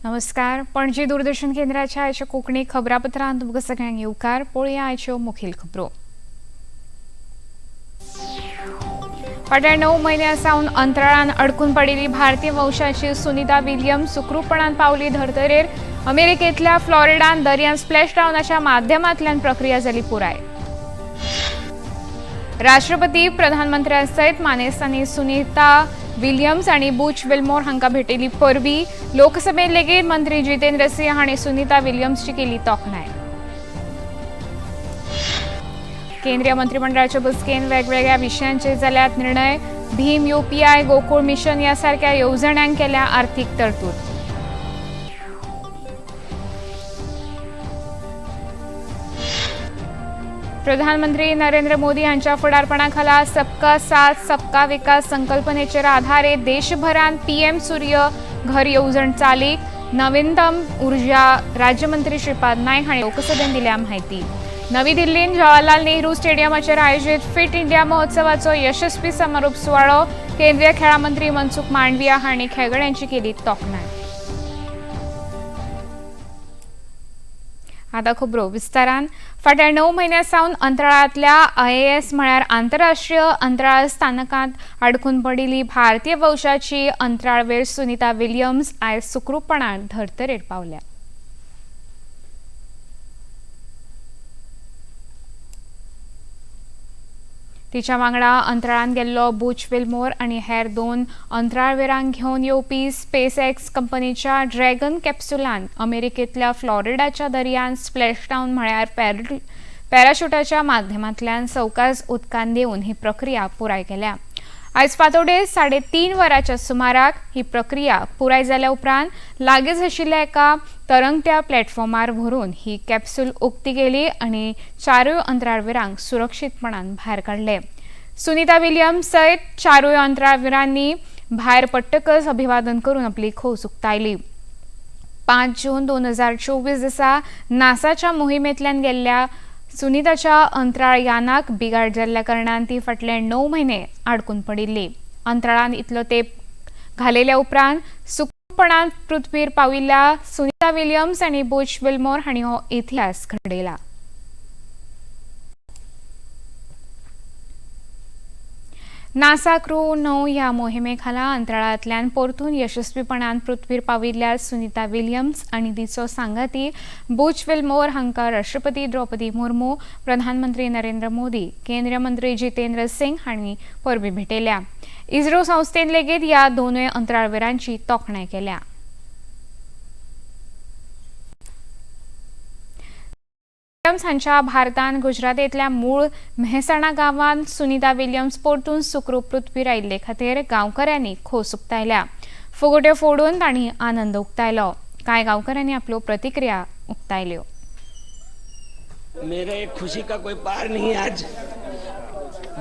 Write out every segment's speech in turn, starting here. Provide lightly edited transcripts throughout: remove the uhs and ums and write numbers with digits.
नमस्कार. पणजी दूरदर्शन केंद्राच्या आयच्या कोंकणी खबरापत्रांत तुमकां सगळ्यांक येवकार. पळोवया आयच्यो मुखेल खबरो. फाटल्या 9 म्हयन्यां सावन अंतराळान अडकून पडिल्ली भारतीय वंशाची सुनीता विल्यम्स सुखरूपपणान पावली धर्तरेर. अमेरिकेंतल्या फ्लोरिडान दर्यांत स्प्लॅशडाउनाच्या माध्यमांतल्यान प्रक्रिया जाली पुराय. राष्ट्रपती प्रधानमंत्र्यांसयत मानेस्तांनी सुनीता विल्यम्स आणि बुच विल्मोर हांकां भेटयली परबीं. लोकसभेत लेगीत मंत्री जितेंद्र सिंह हांणी सुनीता विल्यम्सची केली तोखणाय. केंद्रीय मंत्रिमंडळाच्या बसकेन वेगवेगळ्या विशयांचेर जाल्यात निर्णय. भीम UPI गोकुळ मिशन ह्या सारक्या येवजण्यांक केल्या आर्थीक तरतूद. प्रधानमंत्री नरेंद्र मोदी हांच्या फुडारपणाखाला सबका साथ सबका विकास संकल्पनेचेर आधारीत देशभरात PM सूर्य घर येवजण चालीक. नवीनतम उर्जा राज्यमंत्री श्रीपाद नायक हांणी लोकसभेत दिल्या म्हायती. नवी दिल्लीन जवाहरलाल नेहरू स्टेडियमाचेर आयोजीत फिट इंडिया महोत्सवाचो यशस्वी समारोप सुवाळो. केंद्रीय खेळां मंत्री मनसुख मांडविया हांणी खेळगड्यांची केली तोखणाय. आता खबरो विस्तारान. फाटल्या 9 म्हयन्यां सावन अंतराळांतल्या ISS म्हळ्यार आंतरराष्ट्रीय अंतराळ स्थानकांत अडकून पडिल्ली भारतीय वंशाची अंतराळवीर सुनीता विल्यम्स आयज सुखरूपपणान धर्तरेर पावल्या. तिच्या वांगडा अंतराळांत गेल्लो बुच विल्मोर आनी हेर 2 अंतराळवीरांक घेवन येवपी SpaceX कंपनीच्या ड्रॅगन कॅप्सूलान अमेरिकेंतल्या फ्लोरिडाच्या दर्यांत स्प्लॅशडाउन म्हळ्यार पॅराशूटाच्या माध्यमांतल्यान सवकास उदकांत देऊन ही प्रक्रिया पुराय केल्या. आयज फांतोडेर 3.5 वरांच्या सुमाराक ही प्रक्रिया पुराय जाल्या उपरांत लागींच आशिल्ल्या एका तरंगत्या प्लॅटफॉर्मार व्हरून ही कॅप्सूल उक्ती गेली आनी 4 अंतराळवीरांक सुरक्षीतपणान भायर काडले. सुनीता विल्यम्स सयत 4 अंतराळवीरांनी भायर पडटकच अभिवादन करून आपली खोस उक्तायली. 5 जून 2024 दिसा नासाच्या मोहिमेंतल्यान गेल्ल्या सुनीताच्या अंतराळ यानाक बिगाड जाल्ल्या कारणान ती फाटले 9 म्हयने आडकून पडिल्ली. अंतराळान इतलो तेंप घालयल्या उपरांत सुखरूपपणान पृथ्वीर पाविल्ल्या सुनीता विल्यम्स आनी बुच विल्मोर हांणी हो इतिहास घडयला. नासा क्रू 9 ह्या मोहिमेखाला अंतराळांतल्यान परतून यशस्वीपणान पृथ्वीर पाविल्ल्या सुनीता विल्यम्स आनी तिचो सांगाती बुच विल्मोर हांकां राष्ट्रपती द्रौपदी मुर्मू, प्रधानमंत्री नरेंद्र मोदी, केंद्रीय मंत्री जितेंद्र सिंह हांणी परबीं भेटयल्या. इस्रो संस्थेन लेगीत ह्या 2 अंतराळवीरांची तोखणाय केल्या. विल्यम्स हांच्या भारतान गुजरातेंतल्या मूळ मेहसाणा गांवांत सुनीता विल्यम्स परतून सुखरूप पृथ्वीर आयिल्ले खातीर गांवकारांनी खोस उक्तायल्या. फुगड्यो फोडून तांणी आनंद उक्तायलो. कांय गांवकारांनी आपल्यो प्रतिक्रिया उक्तायल्यो. मेरे खुशी का कोई पार नहीं है। आज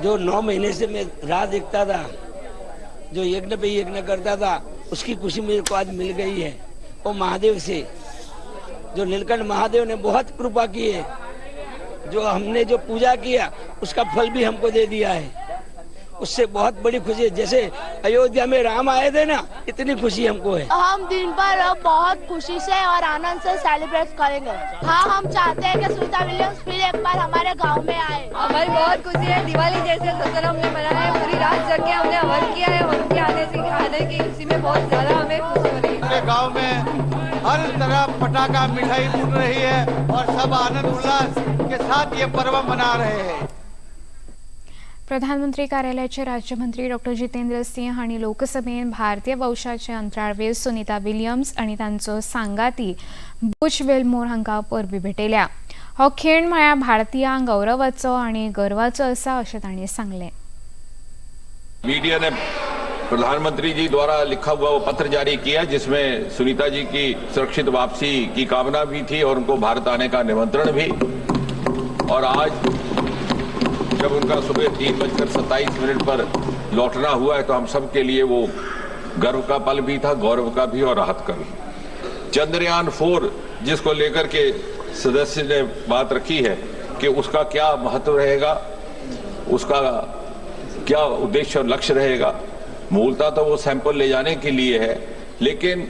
जो 9 महीने से मैं राह देखता था, जो यज्ञ पे यज्ञ करता था, उसकी खुशी मेरे को आज मिल गई है। वो महादेव से, जो नीलकंठ महादेव ने बहुत कृपा की है, जो हमने जो पूजा किया उसका फल भी हमको दे दिया है। उससे बहुत बड़ी खुशी है। जैसे अयोध्या में राम आए थे ना, इतनी खुशी हमको है। हम दिन भर बहुत खुशी से और आनंद से सेलिब्रेट करेंगे। हाँ, हम चाहते हैं कि सुनीता विलियम्स फिर एक बार हमारे गांव में आए। हमारी बहुत खुशी है। दिवाली जैसे दशहरा हमने मनाया है, पूरी रात जग के हमने हवन किया है। उनके आने की खुशी में बहुत ज्यादा हमें खुशी हो रही है। गाँव में हर तरफ पटाखा मिठाई फूट रही है और सब आनंद उल्लास के साथ ये पर्व मना रहे हैं। प्रधानमंत्री कार्यालयाचे राज्यमंत्री डॉ. जितेंद्र सिंह हांणी लोकसभेत भारतीय वंशाचे अंतराळवीर सुनीता विल्यम्स आनी तांचो सांगाती बुच विल्मोर हांकां परबीं भेटयल्या. हो खीण म्हळ्यार भारतीयांक गौरवाचो आनी गर्वाचो आसा अशें तांणी सांगलें. मीडिया ने प्रधानमंत्री जी द्वारा लिखा हुआ वो पत्र जारी किया जिसमें सुनीता जी की सुरक्षित वापसी की कामना भी थी और उनको भारत आने का निमंत्रण भी। और आज जब उनका सुबह 3:27 पर लौटना हुआ है तो हम सब के लिए वो गर्व का पल भी था, गौरव का भी और राहत का भी। चंद्रयान 4 जिसको लेकर के सदस्य ने बात रखी है कि उसका क्या महत्व रहेगा, उसका क्या उद्देश्य और लक्ष्य रहेगा। मूलतः तो वो सैंपल ले जाने के लिए है, लेकिन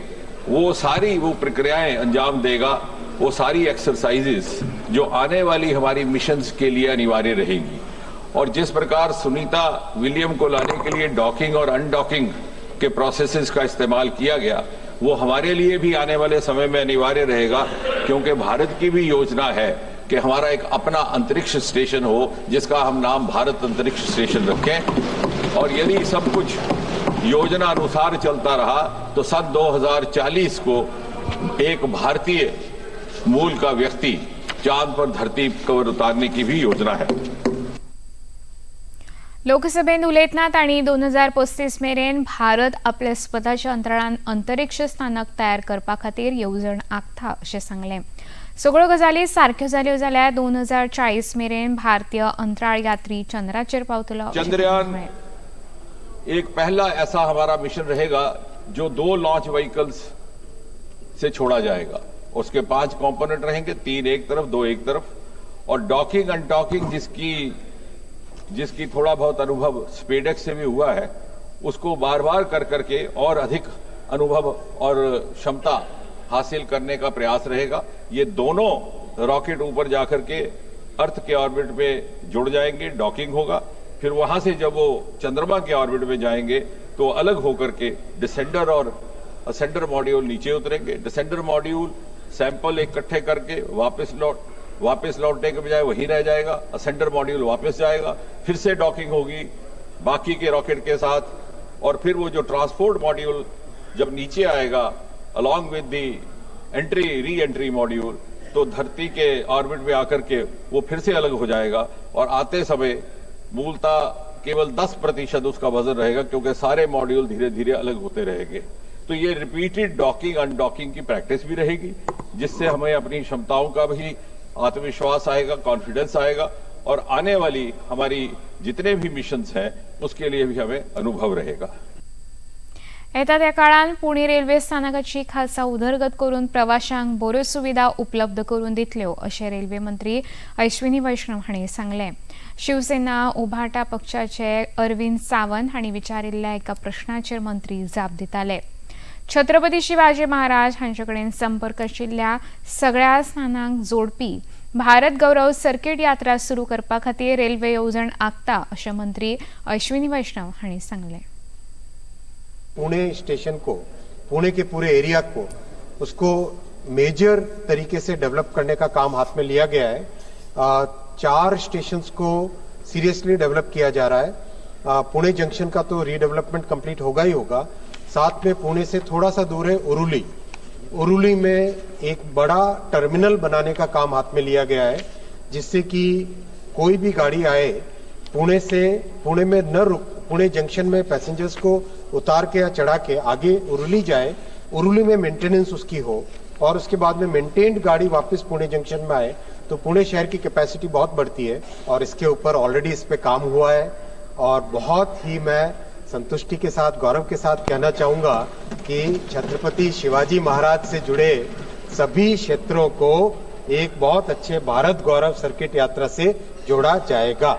वो सारी वो प्रक्रियाएं अंजाम देगा, वो सारी एक्सरसाइजेस जो आने वाली हमारी मिशंस के लिए अनिवार्य रहेगी। और जिस प्रकार सुनीता विलियम को लाने के लिए डॉकिंग और अनडॉकिंग के प्रोसेसेस का इस्तेमाल किया गया, वो हमारे लिए भी आने वाले समय में अनिवार्य रहेगा, क्योंकि भारत की भी योजना है कि हमारा एक अपना अंतरिक्ष स्टेशन हो जिसका हम नाम भारत अंतरिक्ष स्टेशन रखें। और यदि सब कुछ योजना अनुसार चलता रहा तो सन 2040 को एक भारतीय मूल का व्यक्ति चांद पर धरती कवर उतारने की भी योजना है। लोकसभेत उलयतात आणि 2035 मेरेन भारत आपल्या स्वताच्या अंतराळान अंतरिक्ष स्थानक तयार करपा खातीर येवजण आंखता अशें सांगलें। सगळ्यो गजाली सारक्यो जाल्यो जाल्यार 2040 मेरेन भारतीय अंतराळ यात्री चंद्राचेर पावतलो। चंद्रयान एक पहला ऐसा हमारा मिशन रहेगा जो 2 लॉन्च व्हीकल्स से छोड़ा जाएगा। उसके 5 कंपोनेंट रहेंगे, 3 एक तरफ 2 एक तरफ, और डॉकिंग अनडॉकिंग जिसकी थोड़ा बहुत अनुभव स्पेडेक्स से भी हुआ है, उसको बार बार कर करके और अधिक अनुभव और क्षमता हासिल करने का प्रयास रहेगा। ये दोनों रॉकेट ऊपर जाकर के अर्थ के ऑर्बिट पे जुड़ जाएंगे, डॉकिंग होगा, फिर वहां से जब वो चंद्रमा के ऑर्बिट में जाएंगे तो अलग होकर के डिसेंडर और असेंडर मॉड्यूल नीचे उतरेंगे। डिसेंडर मॉड्यूल सैंपल इकट्ठे करके वापस लौटने के बजाय वहीं रह जाएगा, असेंडर मॉड्यूल वापस जाएगा, फिर से डॉकिंग होगी बाकी के रॉकेट के साथ, और फिर वो जो ट्रांसपोर्ट मॉड्यूल जब नीचे आएगा along with the re entry module, तो धरती के ऑर्बिट में आकर के वो फिर से अलग हो जाएगा, और आते समय मूलतः केवल 10% उसका वजन रहेगा, क्योंकि सारे मॉड्यूल धीरे धीरे अलग होते रहेंगे। तो ये रिपीटेड डॉकिंग अनडॉकिंग की प्रैक्टिस भी रहेगी, जिससे हमें अपनी क्षमताओं का भी आत्मविश्वास आएगा, कॉन्फिडेंस आएगा, और आने वाली हमारी जितने भी मिशंस हैं उसके लिए भी हमें अनुभव रहेगा। येता त्या काळान पुणे रेल्वे स्थानकाची खासा उदरगत करून प्रवाशांक बऱ्यो सुविधा उपलब्ध करून दितल्यो अशें रेल्वे मंत्री अश्विनी वैष्णव हांणी सांगलें। शिवसेना उभाटा पक्षाचे अरविंद सावंत हांणी विचारिल्ल्या एका प्रश्नाचेर मंत्री जाप दिताले। छत्रपती शिवाजी महाराज हांचे कडेन संपर्क आशिल्ल्या सगळ्या स्थानांक जोडपी भारत गौरव सर्किट यात्रा सुरू करपा खातीर रेल्वे येवजण आंखता अशें मंत्री अश्विनी वैष्णव हांणी सांगलें। पुणे स्टेशन को, पुणे के पूरे एरिया को, उसको मेजर तरीके से डेवलप करने का काम हाथ में लिया गया है। 4 स्टेशंस को सीरियसली डेवलप किया जा रहा है। पुणे जंक्शन का तो रीडेवलपमेंट कंप्लीट होगा ही होगा, साथ में पुणे से थोड़ा सा दूर है उरुली में एक बड़ा टर्मिनल बनाने का काम हाथ में लिया गया है, जिससे कि कोई भी गाड़ी आए पुणे में न रुक, पुणे जंक्शन में पैसेंजर्स को उतार के या चढ़ा के आगे उरुली जाए, उरुली में मेंटेनेंस उसकी हो, और उसके बाद में मेंटेन्ड गाड़ी वापस पुणे जंक्शन में आए, तो पुणे शहर की कैपेसिटी बहुत बढ़ती है। और इसके ऊपर ऑलरेडी इस पे काम हुआ है, और बहुत ही मैं संतुष्टि के साथ, गौरव के साथ कहना चाहूंगा कि छत्रपति शिवाजी महाराज से जुड़े सभी क्षेत्रों को एक बहुत अच्छे भारत गौरव सर्किट यात्रा से जोड़ा जाएगा।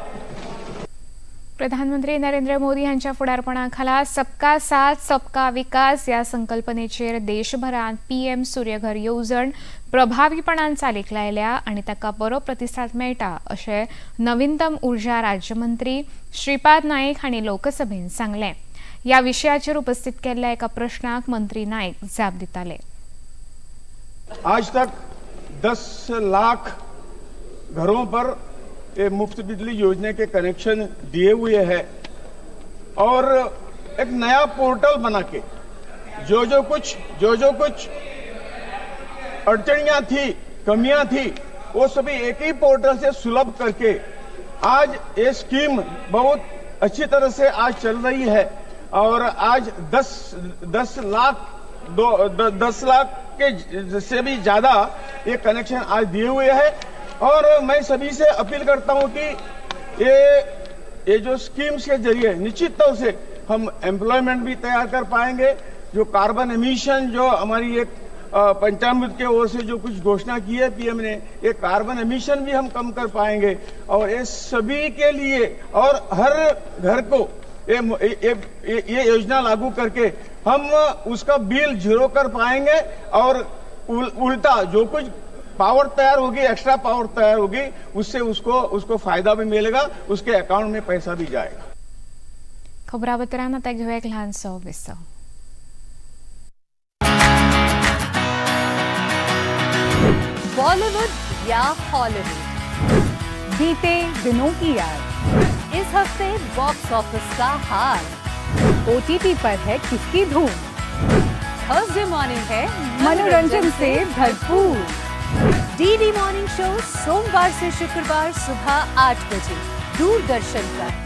प्रधानमंत्री नरेंद्र मोदी यांच्या फुडारपणाखाला सबका साथ सबका विकास या संकल्पनेचेर देशभरात पीएम सूर्यघर येवजण प्रभावीपणान चालीक लायल्या आणि ताका बरो प्रतिसाद मेळटा अशें नवीनतम उर्जा राज्यमंत्री श्रीपाद नाईक हांणी लोकसभेत सांगलें। या विशयाचेर उपस्थित केल्ल्या एका प्रश्नाक मंत्री नाईक जाप दिताले। आज तक 10 लाख घरों पर ये मुफ्त बिजली योजना के कनेक्शन दिए हुए हैं, और एक नया पोर्टल बना के जो जो कुछ अड़चनियां थी, कमियां थी, वो सभी एक ही पोर्टल से सुलभ करके आज ये स्कीम बहुत अच्छी तरह से आज चल रही है। और आज 10 लाख के से भी ज्यादा ये कनेक्शन आज दिए हुए हैं। और मैं सभी से अपील करता हूं कि ये जो स्कीम्स के जरिए निश्चित तौर से हम एम्प्लॉयमेंट भी तैयार कर पाएंगे। जो कार्बन एमिशन, जो हमारी एक पंचामृत के ओर से जो कुछ घोषणा की है पीएम ने, ये कार्बन एमिशन भी हम कम कर पाएंगे। और ये सभी के लिए, और हर घर को ये योजना लागू करके हम उसका बिल जीरो कर पाएंगे और उल्टा जो कुछ पावर तैयार होगी, एक्स्ट्रा पावर तैयार होगी, उससे उसको फायदा भी मिलेगा, उसके अकाउंट में पैसा भी जाएगा. खबरापत्रान आता घेऊया एक लहानसं विस्तार. बॉलीवुड या हॉलीवुड, बीते दिनों की याद, इस हफ्ते बॉक्स ऑफिस का हाल, OTT पर है किसकी धूम, थर्सडे मॉर्निंग है मनोरंजन से भरपूर. डीडी मॉर्निंग शो सोमवार से शुक्रवार सुबह 8 बजे दूरदर्शन पर.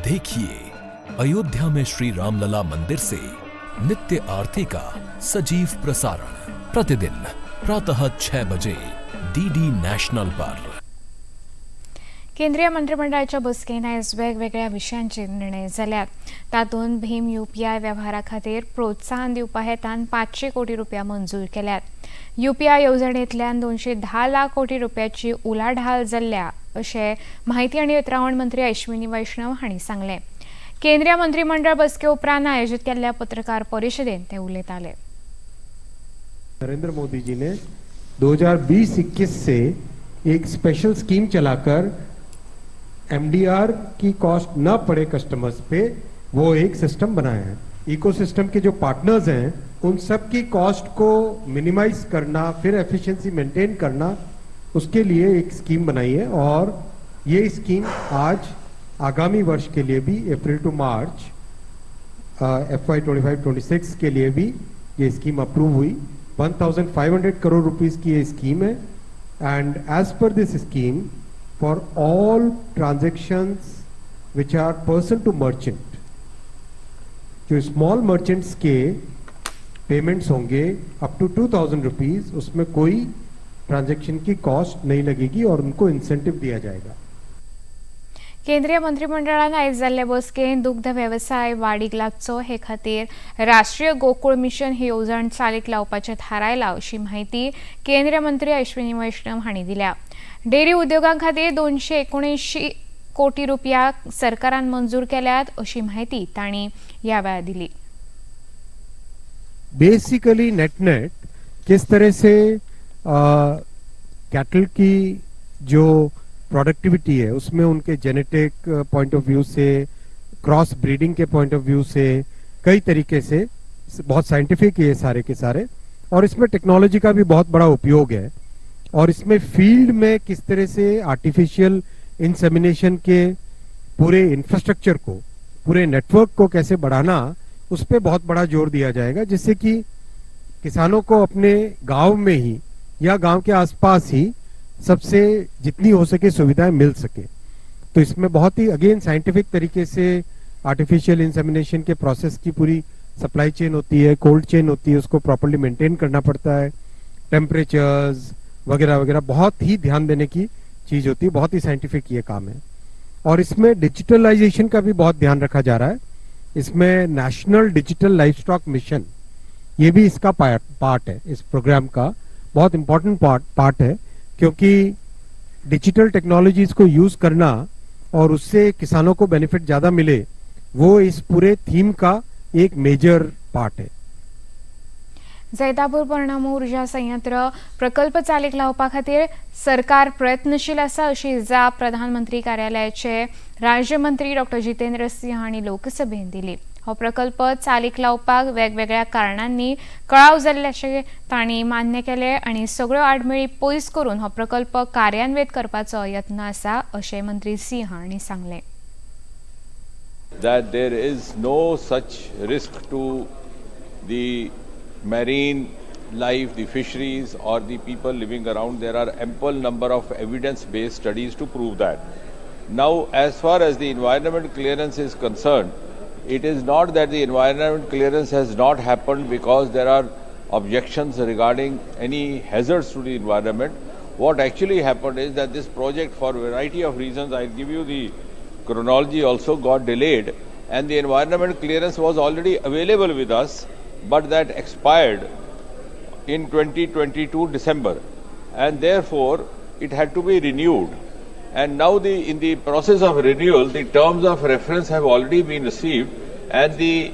देखिए अयोध्या में श्री रामलला मंदिर से नित्य आरती का सजीव प्रसारण प्रतिदिन प्रातः 6 बजे डीडी नॅशनल पर. केंद्रीय मंत्रिमंडळाच्या बसकेन आयज वेगवेगळ्या विशयांचेर निर्णय जाल्यात. तातूंत भीम UPI व्यवहारा खातीर प्रोत्साहन दिवपा हेतान 500 कोटी रुपया मंजूर केल्यात. UPI येवजणेंतल्यान 210 लाख कोटी रुपयाची उलाढाल जाल्ल्या अशें माहिती आनी वितरावण मंत्री अश्विनी वैष्णव हांणी सांगलें. केंद्रीय मंत्रिमंडळ बसके उपरांत आयोजीत केल्ल्या पत्रकार परिशदेंत ते उलयताले. नरेंद्र मोदी जी ने 2020-21 से एक स्पेशल स्कीम चलाकर MDR की कॉस्ट न पड़े कस्टमर्स पे वो एक सिस्टम बनाया है. इकोसिस्टम के जो पार्टनर्स हैं उन सब की कॉस्ट को मिनिमाइज करना, फिर एफिशिएंसी मेंटेन करना, उसके लिए एक स्कीम बनाई है. और ये स्कीम आज आगामी वर्ष के लिए भी अप्रैल टू मार्च FY 25-26 के लिए भी ये स्कीम अप्रूव हुई. 1500 करोड़ रुपीस की ये स्कीम है. End as per this scheme for all transactions which are person to merchant, जो स्मॉल मर्चेंट्स के पेमेंट्स होंगे अप टू 2000 रुपीज, उसमें कोई ट्रांजैक्शन की कॉस्ट नहीं लगेगी और उनको इंसेंटिव दिया जाएगा. केंद्रीय मंत्रिमंडळान आयज जाल्ले बसकेंत दुग्ध वेवसाय वाडीक लागचो हे खातीर राष्ट्रीय गोकुळ मिशन ही येवजण चालीक लावपाचें थारायला अशी माहिती केंद्रीय मंत्री अश्विनी वैष्णव हांणी दिल्या. डेअरी उद्योगां खातीर 279 कोटी रुपया सरकारान मंजूर केल्यात अशी माहिती तांणी ह्या वेळार दिली. बेसिकली नेट किस तरह से कैटल की जो प्रोडक्टिविटी है उसमें उनके जेनेटिक पॉइंट ऑफ व्यू से, क्रॉस ब्रीडिंग के पॉइंट ऑफ व्यू से, कई तरीके से बहुत साइंटिफिक ये सारे के सारे, और इसमें टेक्नोलॉजी का भी बहुत बड़ा उपयोग है. और इसमें फील्ड में किस तरह से आर्टिफिशियल इंसेमिनेशन के पूरे इंफ्रास्ट्रक्चर को, पूरे नेटवर्क को कैसे बढ़ाना, उस पर बहुत बड़ा जोर दिया जाएगा, जिससे कि किसानों को अपने गांव में ही या गांव के आसपास ही सबसे जितनी हो सके सुविधाएं मिल सके. तो इसमें बहुत ही अगेन साइंटिफिक तरीके से आर्टिफिशियल इंसेमिनेशन के प्रोसेस की पूरी सप्लाई चेन होती है, कोल्ड चेन होती है, उसको प्रॉपर्ली मेंटेन करना पड़ता है, टेम्परेचर्स वगैरह वगैरह बहुत ही ध्यान देने की चीज होती है. बहुत ही साइंटिफिक ये काम है. और इसमें डिजिटलाइजेशन का भी बहुत ध्यान रखा जा रहा है. इसमें नेशनल डिजिटल लाइवस्टॉक मिशन ये भी इसका पार्ट है. इस प्रोग्राम का बहुत इंपॉर्टेंट पार्ट है, क्योंकि डिजिटल टेक्नोलॉजीज को यूज करना और उससे किसानों को बेनिफिट ज्यादा मिले, वो इस पूरे थीम का एक मेजर पार्ट है. जैतापूर परमाणु ऊर्जा संयंत्र प्रकल्प चालीक लावपा खातीर सरकार प्रयत्नशील आसा अशी जाप प्रधानमंत्री कार्यालयाचे राज्यमंत्री डॉ. जितेंद्र सिंह हांणी लोकसभेत दिली. हो प्रकल्प चालीक लावपाक वेगवेगळ्या कारणांनी कळाव जाल्ल्याचे तांणी मान्य केले आनी सगळ्यो आडमेळी पयस करून हो प्रकल्प कार्यान्वित करपाचो यत्न आसा अशें मंत्री सिंह हांणी सांगलें. That there is no such risk to the marine life, the fisheries or the people living around. There are ample number of evidence-based studies to prove that. Now, as far as the environment clearance is concerned, it is not that the environment clearance has not happened because there are objections regarding any hazards to the environment. What actually happened is that this project, for a variety of reasons, I'll give you the chronology also, got delayed, and the environment clearance was already available with us, but that expired in 2022 December, and therefore it had to be renewed. And now in the process of renewal, the terms of reference have already been received, and the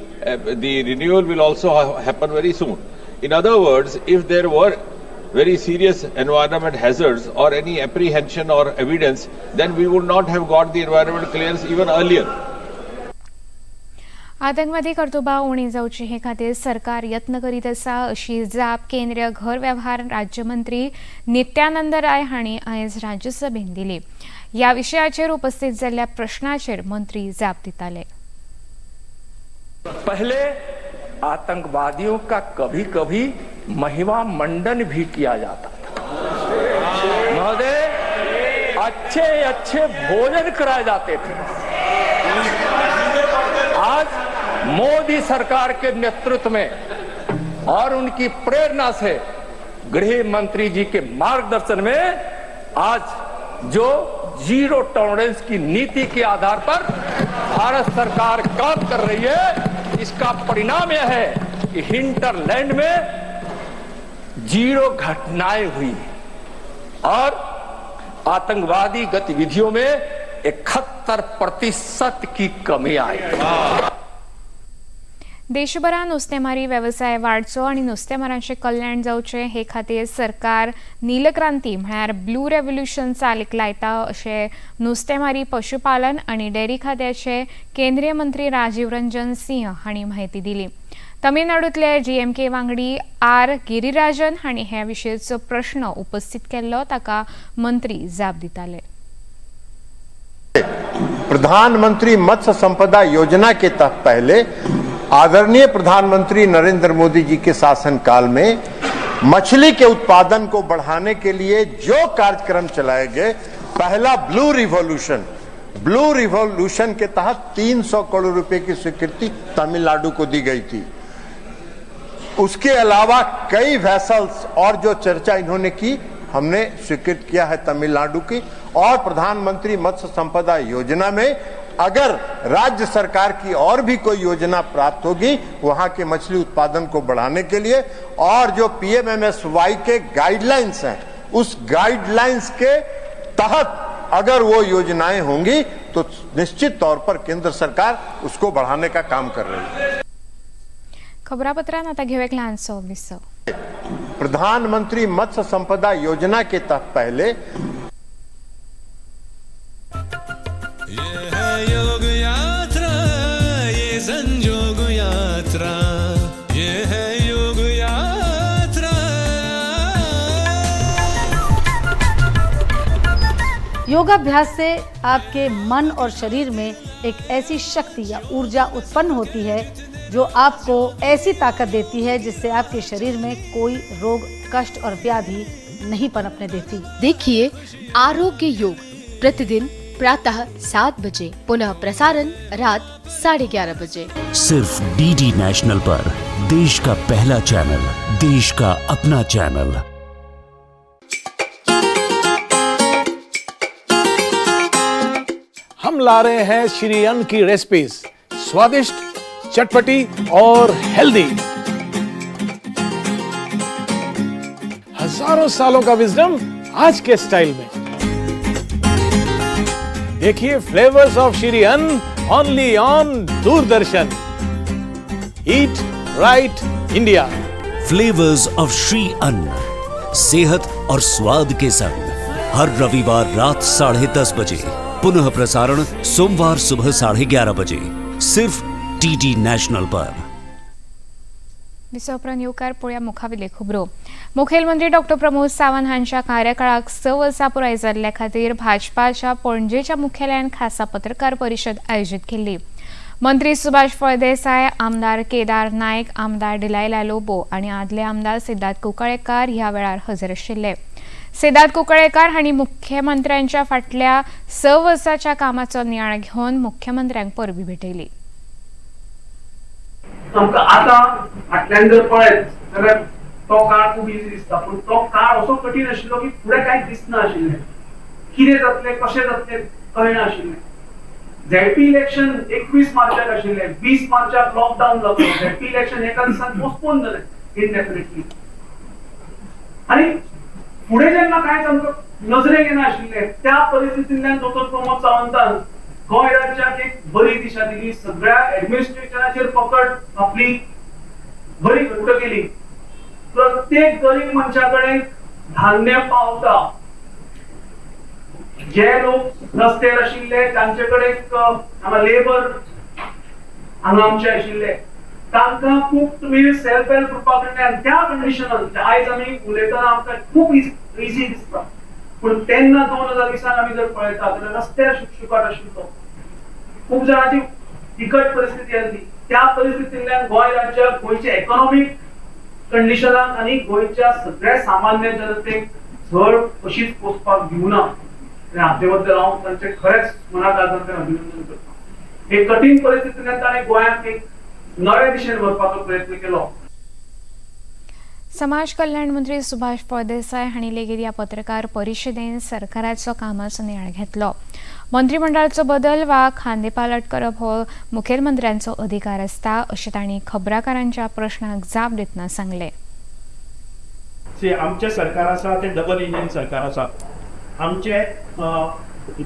renewal will also happen very soon. In other words, if there were very serious environment hazards or any apprehension or evidence, then we would not have got the environment clearance even earlier. आतंकवादी कर्तुबा उणी जावची हे खातीर सरकार यत्न करीत आसा अशी जाप केंद्रीय घर वेव्हार राज्यमंत्री नित्यानंद राय हांणी आयज राज्यसभेत दिली. ह्या विशयाचेर उपस्थित जाल्ल्या प्रश्नाचेर मंत्री जाप दिताले. पहले आतंकवादियों का कभी कभी महिमा मंडन भी किया जाता था. महोदय, अच्छे अच्छे भोजन कराए जाते थे. आज मोदी सरकार के नेतृत्व में और उनकी प्रेरणा से गृह मंत्री जी के मार्गदर्शन में आज जो जीरो टॉलरेंस की नीति के आधार पर भारत सरकार काम कर रही है, इसका परिणाम यह है कि हिंटरलैंड में जीरो घटनाएं हुई और आतंकवादी गतिविधियों में 71% की कमी आई. देशभरात नुस्तेमारी वेवसाय वाडचो आणि नुस्तेमारांचे कल्याण जावचे हे खातीर सरकार नीलक्रांती म्हळ्यार ब्लू रेव्होल्यूशन चालीक लायता अशें नुस्तेमारी पशुपालन आनी डेरी खात्याचे केंद्रीय मंत्री राजीव रंजन सिंह हांणी म्हायती दिली. तमिळनाडूंतले GMK वांगडी आर गिरिराजन हांणी हे विशयीचो प्रश्न उपस्थित केल्लो, ताका मंत्री जाप दिताले. प्रधानमंत्री मत्स्य संपदा योजना के तहत पहले आदरणीय प्रधानमंत्री नरेंद्र मोदी जी के शासनकाल में मछली के उत्पादन को बढ़ाने के लिए जो कार्यक्रम चलाए गए, पहला ब्लू रिवॉल्यूशन के तहत 300 करोड़ रुपए की स्वीकृति तमिलनाडु को दी गई थी. उसके अलावा कई वेसल्स और जो चर्चा इन्होंने की, हमने स्वीकृत किया है तमिलनाडु की. और प्रधानमंत्री मत्स्य संपदा योजना में अगर राज्य सरकार की और भी कोई योजना प्राप्त होगी वहां के मछली उत्पादन को बढ़ाने के लिए, और जो PMMSY के गाइडलाइंस हैं, उस गाइडलाइंस के तहत अगर वो योजनाएं होंगी तो निश्चित तौर पर केंद्र सरकार उसको बढ़ाने का काम कर रही है. खबरापत्रांत आता घेऊ एक ल्हानसो विसव. प्रधानमंत्री मत्स्य संपदा योजना के तहत पहले योग यात्रा, ये संयोग यात्रा, ये है योग यात्रा. योगाभ्यास से आपके मन और शरीर में एक ऐसी शक्ति या ऊर्जा उत्पन्न होती है जो आपको ऐसी ताकत देती है जिससे आपके शरीर में कोई रोग, कष्ट और व्याधि नहीं पनपने देती. देखिए आरोग्य योग प्रतिदिन प्रातः 7 बजे, पुनः प्रसारण रात 11:30 बजे. सिर्फ DD नेशनल पर, देश का पहला चैनल, देश का अपना चैनल. हम ला रहे हैं श्री अन्न की रेसिपीज, स्वादिष्ट, चटपटी और हेल्दी. हजारों सालों का विजडम आज के स्टाइल में. देखिए फ्लेवर्स ऑफ श्री अन्न only on Doordarshan. Eat right India. Flavours of Shri अन्न, सेहत और स्वाद के संग हर रविवार रात 10:30 बजे, पुनः प्रसारण सोमवार सुबह 11:30 बजे, सिर्फ DD नॅशनल पर. विसोपरांत येवकार पळोवया मुखावेले खबरो. मुखेलमंत्री डॉ. प्रमोद सावंत हांच्या कार्यकाळाक 6 वर्सां पुराय जाल्ल्या खातीर भाजपाच्या पणजेच्या मुख्यालयान खासा पत्रकार परिशद आयोजीत केल्ली. मंत्री सुभाष फळदेसाय, आमदार केदार नायक, आमदार डिलायला लोबो आनी आदले आमदार सिद्धार्थ कुंकळयेकार ह्या वेळार हजर आशिल्ले. सिद्धार्थ कुंकळयेकर हांणी मुख्यमंत्र्यांच्या फाटल्या 6 वर्साच्या कामाचो नियाळ घेवन मुख्यमंत्र्यांक परबी भेटयली. आमकां आतां फाटल्यान जर पळयत जाल्यार तो काळ खूब इजी दिसता, पूण तो काळ असो कठीण आशिल्लो की फुडें कांयच दिसना आशिल्लें. कितें जातलें कशें जातलें कळना आशिल्लें. झेडपी इलेक्शन 21 मार्चाक आशिल्लें, 20 मार्चाक लॉकडावन जालो, झेडपी इलेक्शन एका दिसान पोस्टपोन जालें इनडेफिनेटली. आनी फुडें जेन्ना कांयच आमकां नजरेक येना आशिल्लें त्या परिस्थितींतल्यान दोतोर प्रमोद सावंतान गोंय राज्याक एक बरी दिशा दिली. सगळ्या एडमिनिस्ट्रेशनाचेर पकड आपली बरी घट्ट केली. प्रत्येक गरीब मनशा कडेन धान्य पावता. जे लोक रस्त्यार आशिल्ले तांचे कडेन हांगा लेबर हांगा आमचे आशिल्ले तांकां खूब तुमी सेल्फ हेल्प ग्रुपा कडल्यान त्या कंडिशनान आयज आमी उलयतना आमकां खूब इजी दिसता, पूण तेन्ना 2020 आमी जर पळयता जाल्यार रस्त्यार शुकशुकाट आशिल्लो. खूब जाणांची बिकट परिस्थिती आसली. त्या परिस्थितींतल्यान गोंय राज्याक गोंयचे इकॉनॉमिक कंडिशनाक आनी गोंयच्या सगळ्या सामान्य जनतेक झळ अशीच पोसपाक दिवना. हाचे बद्दल हांव तांचे खरेंच मनाकारांतल्यान अभिनंदन करता. एक कठीण परिस्थितींतल्यान ताणें गोंयाक एक नव्या दिशेन व्हरपाचो प्रयत्न केलो. समाज कल्याण मंत्री सुभाष फळदेसाय हांणी लेगीत ह्या पत्रकार परिशदेंत सरकाराचो कामाचो नियाळ घेतलो. मंत्रिमंडळाचो बदल वा खांदेपालट करप हो मुखेलमंत्र्यांचो अधिकार आसता अशें तांणी खबराकारांच्या प्रश्नाक जाप दितना सांगलें. आमचें सरकार आसा तें डबल इंजीन सरकार आसा. आमचे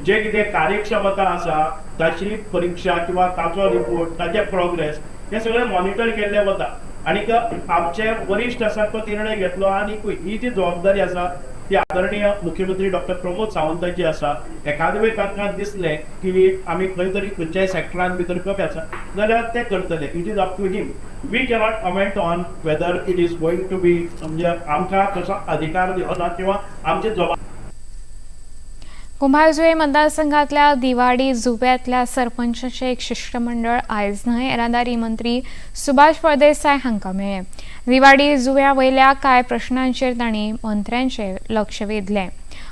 जे कितें कार्यक्षमता आसा ताची परीक्षा किंवा ताचो रिपोर्ट ताचे प्रोग्रेस हे सगळें मॉनिटर केल्लें वता. आनी आमचे वरिश्ठ आसा तो निर्णय घेतलो आनी ही जी जबाबदारी आसा ती आदरणीय मुख्यमंत्री डॉक्टर प्रमोद सावंताची आसा. एखाद्या वेळ तांकां दिसलें की आमी खंय तरी खंयच्याय सेक्टरान भितर कमी आसा जाल्यार ते करतले. It is up to him. We cannot comment on whether it is going to be म्हणजे आमकां तसो अधिकार दिलो ना किंवा आमचे जबाबदारी. कुंभारजुवे मतदारसंघातल्या दिवाडी जुव्यांतल्या सरपंचाचें एक शिष्टमंडळ आयज न्हय येरादारी मंत्री सुभाष फळदेसाय हांकां मेळ्ळें. दिवाडी जुव्या वयल्या कांय प्रश्नांचेर तांणी मंत्र्यांचें लक्ष वेधलें.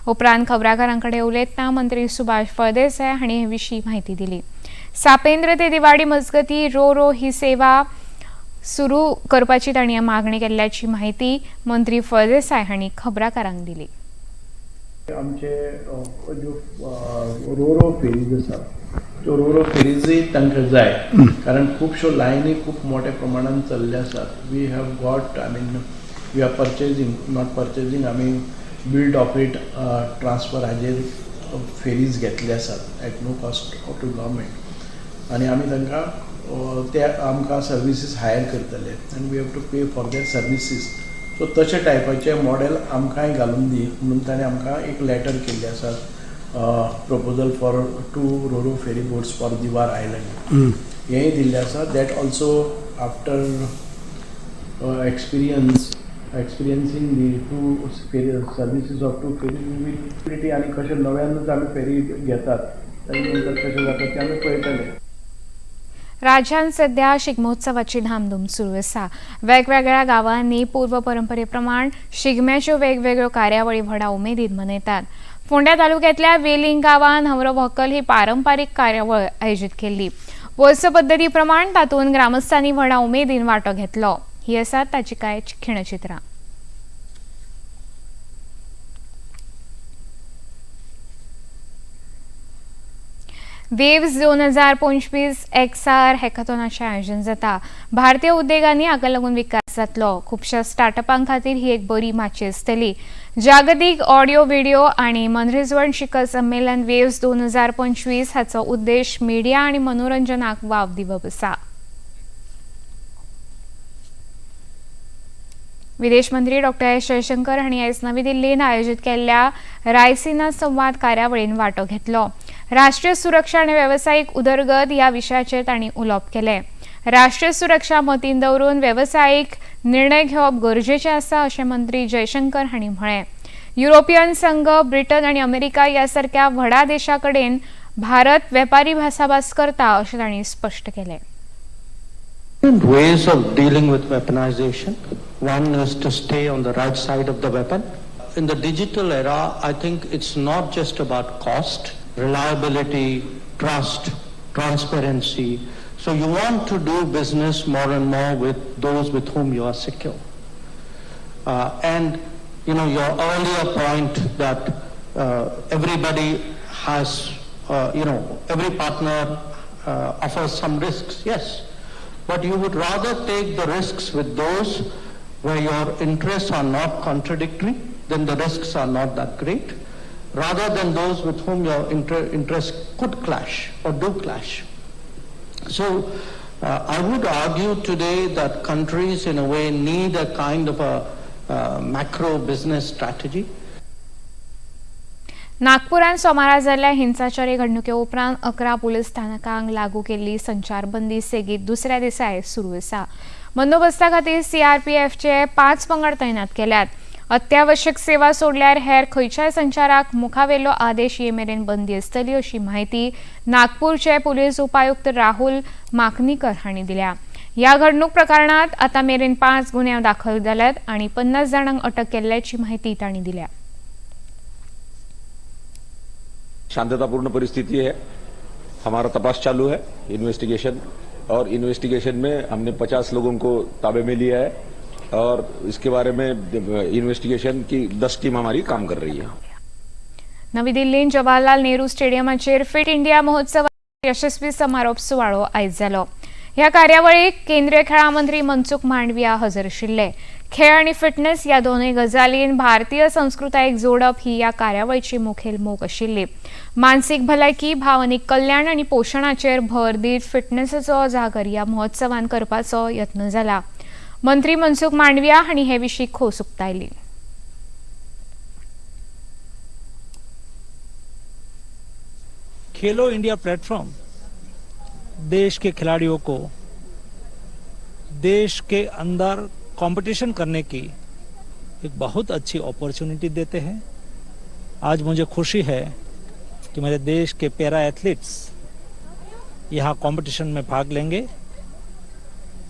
उपरांत खबराकारां कडेन उलयतना मंत्री सुभाष फळदेसाय हांणी हे विशीं म्हायती दिली. सापेंद्र ते दिवाडी मजगती रो ही सेवा सुरू करपाची तांणी मागणी केल्ल्याची म्हायती मंत्री फळदेसाय हांणी खबराकारांक दिली. आमचे ज्यो रोरो फेरीज आसा त्यो रोरो फेरीजय तांकां जाय, कारण खुबश्यो लायनी खूब मोठ्या प्रमाणान चल्ले आसात. We have got we are purchasing not purchasing आमी बिल्ड ऑपरेट ट्रान्सफर हाजेर फेरीज घेतले आसात at no cost to government. आनी आमी तांकां ते आमकां सर्विसीस हायर करतले आनी we have to pay for their services. So तशे टायपाचे मॉडेल आमकांय घालून दी म्हणून ताणें आमकां एक लेटर केल्ली आसा proposal for 2 RoRo ferry boats for Divar island. हेंय दिल्लें आसा. That also after experiencing the 2 ferry services of 2 ferry आनी कशें नव्यानूच आमी फेरी घेतात ताचे नंतर कशें जाता तें आमी पळयतले. राज्यात सध्या शिगमोत्सवाची धामधूम सुरू आसा. वेगवेगळ्या गावांनी पूर्व परंपरे प्रमाण शिगम्याच्यो वेगवेगळ्यो कार्यावळी व्हडा उमेदीन मनयतात. फोंड्या तालुक्यांतल्या वेलिंग गांवांत हवरो व्हंकल ही पारंपारीक कार्यावळ आयोजीत केल्ली. वर्स पद्दती प्रमाण तातूंत ग्रामस्थांनी व्हडा उमेदीन वांटो घेतलो. ही आसात ताची कांय खिणचित्रां. वेव्स 2025 XR हॅकाथॉनाचें आयोजन जाता. भारतीय उद्देगांनी हाका लागून विकास जातलो. खुबश्या स्टार्टअपां खातीर ही एक बरी माची आसतली. जागतीक ऑडिओ व्हिडिओ आनी मनरिजवण शिखर संमेलन वेव्स 2025 हाचो उद्देश मिडिया आनी मनोरंजनाक वाव दिवप आसा. विदेश मंत्री डॉ. एस जयशंकर हांणी आयज नवी दिल्लींत आयोजीत केल्ल्या रायसिना संवाद कार्यावळींत वांटो घेतलो. राष्ट्रीय सुरक्षा आनी वेवसायीक उदरगत ह्या विशयाचेर तांणी उलोवप केलें. राष्ट्रीय सुरक्षा मतीन दवरून वेवसायीक निर्णय घेवप गरजेचें आसा अशें मंत्री जयशंकर हांणी म्हळें. युरोपियन संघ, ब्रिटन आनी अमेरिका ह्या सारक्या व्हडा देशां कडेन भारत वेपारी भासाभास करता अशें तांणी स्पश्ट केलें. Ways of dealing with weaponization. One is to stay on the right side of the weapon. in the digital era, I think it's not just about cost, reliability, trust, transparency. So you want to do business more and more with those with whom you are secure. And you know, your earlier point that everybody has, every partner offers some risks, yes. But you would rather take the risks with those where your interests are not contradictory, then the risks are not that great, rather than those with whom your interests could clash or do clash. So I would argue today that countries in a way need a kind of a macro business strategy. नागपुरात सोमारा जाल्ल्या हिंसाचारी घडणुके उपरांत 11 police स्थानकांक लागू केल्ली संचारबंदी सेगीत दुसऱ्या दिसाय सुरू आसा. बंदोबस्ता खातीर CRPFचे 5 पंगड तैनात केल्यात. अत्यावश्यक सेवा सोडल्यार हेर खंयच्याय संचाराक मुखावेलो आदेश येमेरेन बंदी आसतली अशी माहिती नागपूरचे पुलीस उपायुक्त राहुल माकनीकर हांणी दिल्या. ह्या घडणूक प्रकरणात आता मेरेन 5 गुन्हे दाखल जाल्यात आणि 50 जाणांक अटक केल्ल्याची माहिती तांणी दिल्या. शांततापूर्ण परिस्थिति है, हमारा तपास चालू है, इन्वेस्टिगेशन, और इन्वेस्टिगेशन में हमने 50 लोगों को ताबे में लिया है और इसके बारे में इन्वेस्टिगेशन की 10 टीम हमारी काम कर रही है. नवी दिल्लीन जवाहरलाल नेहरू स्टेडियमाचेर फिट इंडिया महोत्सवाचो यशस्वी समारोप सुवाळो आयज जालो. ह्या कार्यावळीक केंद्रीय खेळां मंत्री मनसुख मांडविया हजर आशिल्ले. खेळ आणि फिटनेस या दोनूय गजालीन भारतीय संस्कृतायेक जोडप ही या कार्यावळीची मुखेल मोख आशिल्ली. मानसीक भलायकी, भावनीक कल्याण आणि पोषणाचेर भर दीत फिटनेसाचो जागर ह्या महोत्सवान करपाचो यत्न जाला. मंत्री मनसुख मांडविया हांणी हे विशीं खोस उक्तायली. खेलो इंडिया प्लेटफॉर्म देश के खिलाड़ियों को देश के अंदर कंपटीशन करने की एक बहुत अच्छी अपॉर्चुनिटी देते हैं. आज मुझे खुशी है कि मेरे देश के पैरा एथलीट्स यहाँ कंपटीशन में भाग लेंगे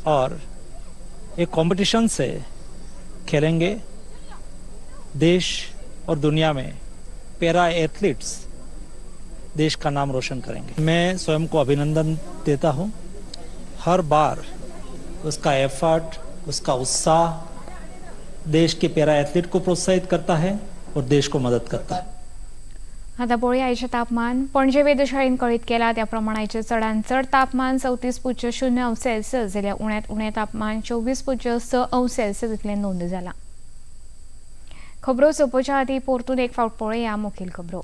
और एक कंपटीशन से खेलेंगे. देश और दुनिया में पैरा एथलीट्स देश का नाम रोशन करेंगे. मैं स्वयं को अभिनंदन देता हूं. हर बार उसका एफर्ट, उसका उत्साह देश के पैरा एथलीट को प्रोत्साहित करता है और देश को मदत करता है. आता पळोवया आयचे तापमान. पणजे वेधशाळेन कळीत केला त्या प्रमाण आयचे चडांत चड तापमान 34.0°C जाल्यार उण्यांत उणें तापमान 24.6°C इतलें नोंद जाला. खबरो सोंपोवच्या आदीं परतून एक फावट पळोवया मुखेल खबरो.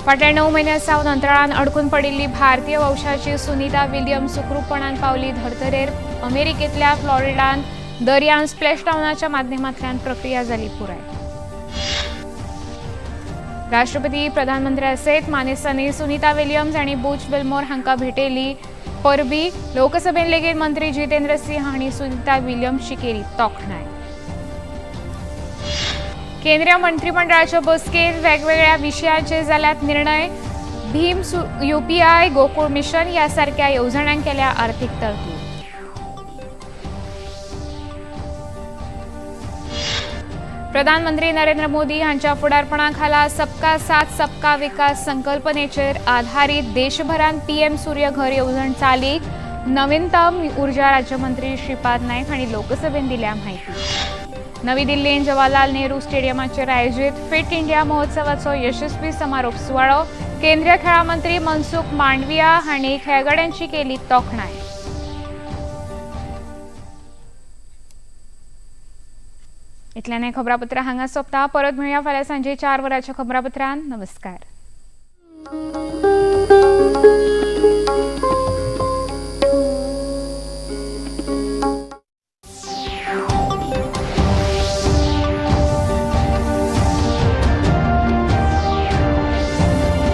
फाटल्या 9 म्हयन्यां सावन अंतराळान अडकून पडिल्ली भारतीय वंशाची सुनीता विल्यम्स सुखरूपपणान पावली धर्तरेर. अमेरिकेंतल्या फ्लॉरिडान दर्यान स्प्लॅशडाउनाच्या माध्यमांतल्यान प्रक्रिया जाली पुराय. राष्ट्रपती प्रधानमंत्र्या सयत मानेस्तांनी सुनीता विल्यम्स आनी बुच विल्मोर हांकां भेटयली. परबीं लोकसभेन लेगीत मंत्री जितेंद्र सिंह हांणी सुनीता विल्यम्सची केली तोखणाय. केंद्रीय मंत्रिमंडळाच्या बसकेत वेगवेगळ्या विशयांचेर जाल्यात निर्णय. भीम UPI, गोकुळ मिशन ह्या सारक्या येवजण्यांक केल्या आर्थीक तरतूद. प्रधानमंत्री नरेंद्र मोदी हांच्या फुडारपणा खाला सबका साथ सबका विकास संकल्पनेचेर आधारीत देशभरात PM सूर्य घर येवजण चालीक. नवीनतम उर्जा राज्यमंत्री श्रीपाद नायक हांणी लोकसभेन दिल्या माहिती. नवी दिल्लीन जवाहरलाल नेहरू स्टेडियमाचेर आयोजित फिट इंडिया महोत्सवाचो यशस्वी समारोप सुवाळो. केंद्रीय खेळां मंत्री मनसुख मांडविया हांणी खेळगड्यांची केली तोखणाय. इतल्यान खबरापत्र हांगा सोंपता. परत मेळया फाल्यां सांजे 4 वरांच्या खबरापत्रांत. नमस्कार.